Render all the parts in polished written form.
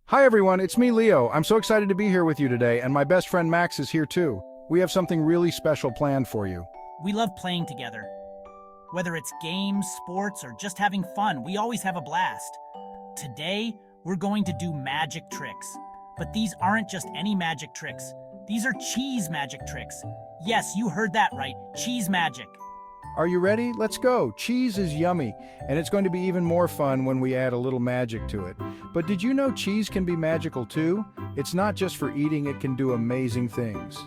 Hi everyone, it's me Leo. I'm so excited to be here with you today, and my best friend Max is here too. We have something really special planned for you. We love playing together. Whether it's games, sports, or just having fun, we always have a blast. Today, we're going to do magic tricks. But these aren't just any magic tricks. These are cheese magic tricks. Yes, you heard that right, cheese magic. Are you ready? Let's go. Cheese is yummy, and it's going to be even more fun when we add a little magic to it. But did you know cheese can be magical too? It's not just for eating, it can do amazing things.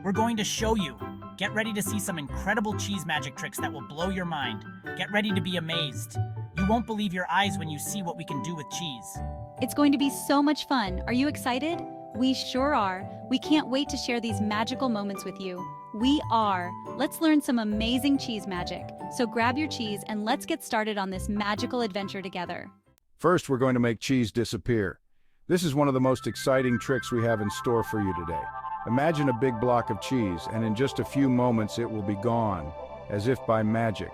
We're going to show you. Get ready to see some incredible cheese magic tricks that will blow your mind. Get ready to be amazed. You won't believe your eyes when you see what we can do with cheese. It's going to be so much fun. Are you excited? We sure are. We can't wait to share these magical moments with you. We are. Let's learn some amazing cheese magic. So grab your cheese and let's get started on this magical adventure together. First, we're going to make cheese disappear. This is one of the most exciting tricks we have in store for you today. Imagine a big block of cheese, and in just a few moments it will be gone, as if by magic.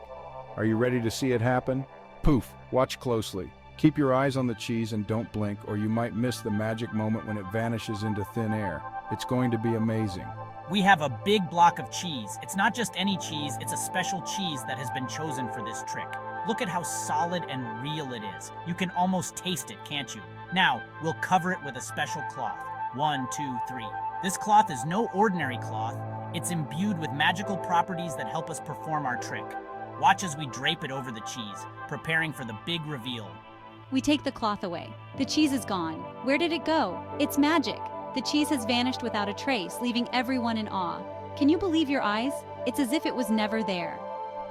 Are you ready to see it happen? Poof! Watch closely. Keep your eyes on the cheese and don't blink, or you might miss the magic moment when it vanishes into thin air. It's going to be amazing. We have a big block of cheese. It's not just any cheese, it's a special cheese that has been chosen for this trick. Look at how solid and real it is. You can almost taste it, can't you? Now, we'll cover it with a special cloth. 1, 2, 3. This cloth is no ordinary cloth. It's imbued with magical properties that help us perform our trick. Watch as we drape it over the cheese, preparing for the big reveal. We take the cloth away. The cheese is gone. Where did it go? It's magic. The cheese has vanished without a trace, leaving everyone in awe. Can you believe your eyes? It's as if it was never there.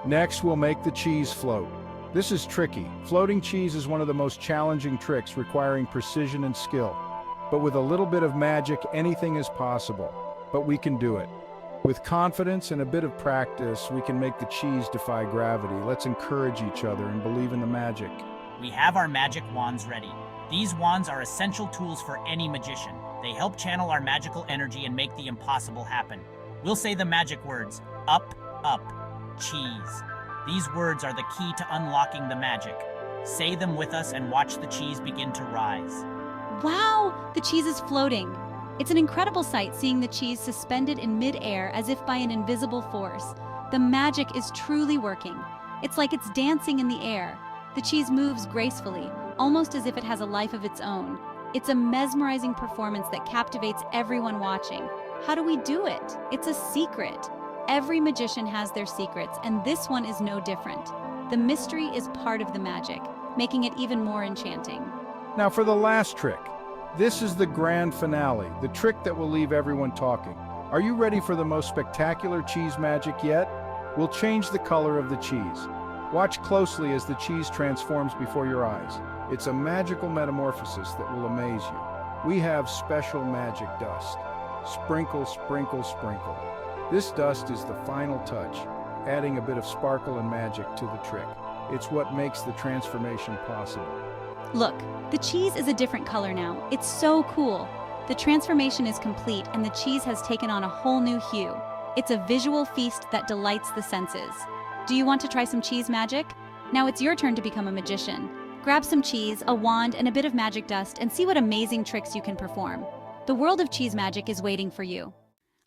Next, we'll make the cheese float. This is tricky. Floating cheese is one of the most challenging tricks, requiring precision and skill. But with a little bit of magic, anything is possible. But we can do it. With confidence and a bit of practice, we can make the cheese defy gravity. Let's encourage each other and believe in the magic. We have our magic wands ready. These wands are essential tools for any magician. They help channel our magical energy and make the impossible happen. We'll say the magic words, up, up, cheese. These words are the key to unlocking the magic. Say them with us and watch the cheese begin to rise. Wow! The cheese is floating. It's an incredible sight seeing the cheese suspended in mid-air as if by an invisible force. The magic is truly working. It's like it's dancing in the air. The cheese moves gracefully, almost as if it has a life of its own. It's a mesmerizing performance that captivates everyone watching. How do we do it? It's a secret. Every magician has their secrets, and this one is no different. The mystery is part of the magic, making it even more enchanting. Now for the last trick. This is the grand finale, the trick that will leave everyone talking. Are you ready for the most spectacular cheese magic yet? We'll change the color of the cheese. Watch closely as the cheese transforms before your eyes. It's a magical metamorphosis that will amaze you. We have special magic dust. Sprinkle, sprinkle, sprinkle. This dust is the final touch, adding a bit of sparkle and magic to the trick. It's what makes the transformation possible. Look, the cheese is a different color now. It's so cool. The transformation is complete and the cheese has taken on a whole new hue. It's a visual feast that delights the senses. Do you want to try some cheese magic? Now it's your turn to become a magician. Grab some cheese, a wand, and a bit of magic dust and see what amazing tricks you can perform. The world of cheese magic is waiting for you.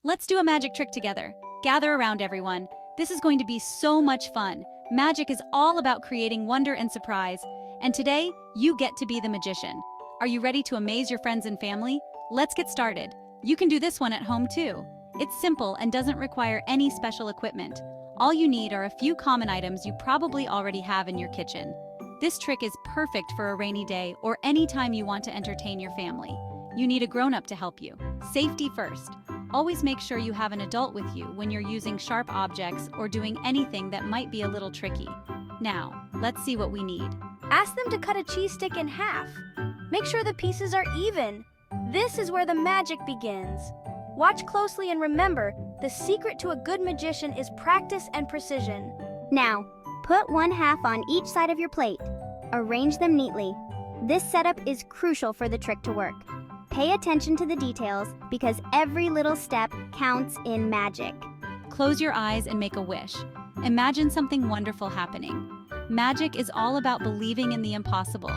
Let's do a magic trick together. Gather around, everyone. This is going to be so much fun. Magic is all about creating wonder and surprise. And today, you get to be the magician. Are you ready to amaze your friends and family? Let's get started. You can do this one at home too. It's simple and doesn't require any special equipment. All you need are a few common items you probably already have in your kitchen. This trick is perfect for a rainy day or any time you want to entertain your family. You need a grown-up to help you. Safety first. Always make sure you have an adult with you when you're using sharp objects or doing anything that might be a little tricky. Now, let's see what we need. Ask them to cut a cheese stick in half. Make sure the pieces are even. This is where the magic begins. Watch closely and remember, the secret to a good magician is practice and precision. Now, put one half on each side of your plate. Arrange them neatly. This setup is crucial for the trick to work. Pay attention to the details because every little step counts in magic. Close your eyes and make a wish. Imagine something wonderful happening. Magic is all about believing in the impossible.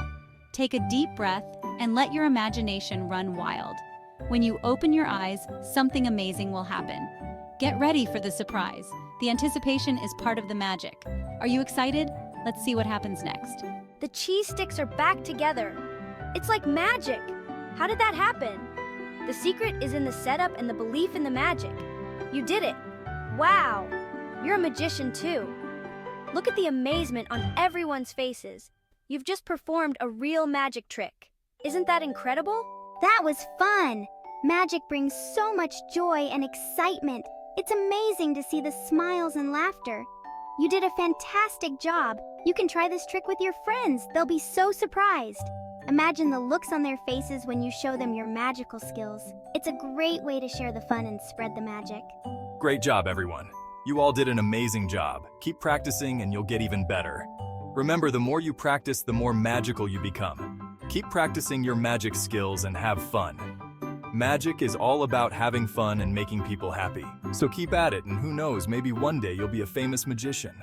Take a deep breath and let your imagination run wild. When you open your eyes, something amazing will happen. Get ready for the surprise. The anticipation is part of the magic. Are you excited? Let's see what happens next. The cheese sticks are back together. It's like magic. How did that happen? The secret is in the setup and the belief in the magic. You did it. Wow. You're a magician too. Look at the amazement on everyone's faces. You've just performed a real magic trick. Isn't that incredible? That was fun! Magic brings so much joy and excitement. It's amazing to see the smiles and laughter. You did a fantastic job. You can try this trick with your friends. They'll be so surprised. Imagine the looks on their faces when you show them your magical skills. It's a great way to share the fun and spread the magic. Great job, everyone. You all did an amazing job. Keep practicing and you'll get even better. Remember, the more you practice, the more magical you become. Keep practicing your magic skills and have fun. Magic is all about having fun and making people happy. So keep at it, and who knows, maybe one day you'll be a famous magician.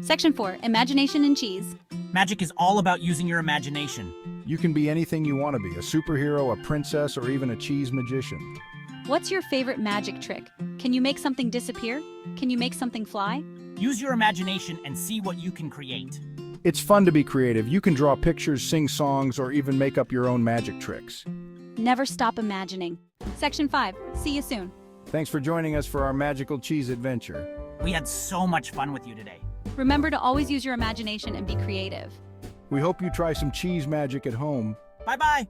Section 4, Imagination and Cheese. Magic is all about using your imagination. You can be anything you want to be, a superhero, a princess, or even a cheese magician. What's your favorite magic trick? Can you make something disappear? Can you make something fly? Use your imagination and see what you can create. It's fun to be creative. You can draw pictures, sing songs, or even make up your own magic tricks. Never stop imagining. Section 5, see you soon. Thanks for joining us for our magical cheese adventure. We had so much fun with you today. Remember to always use your imagination and be creative. We hope you try some cheese magic at home. Bye-bye.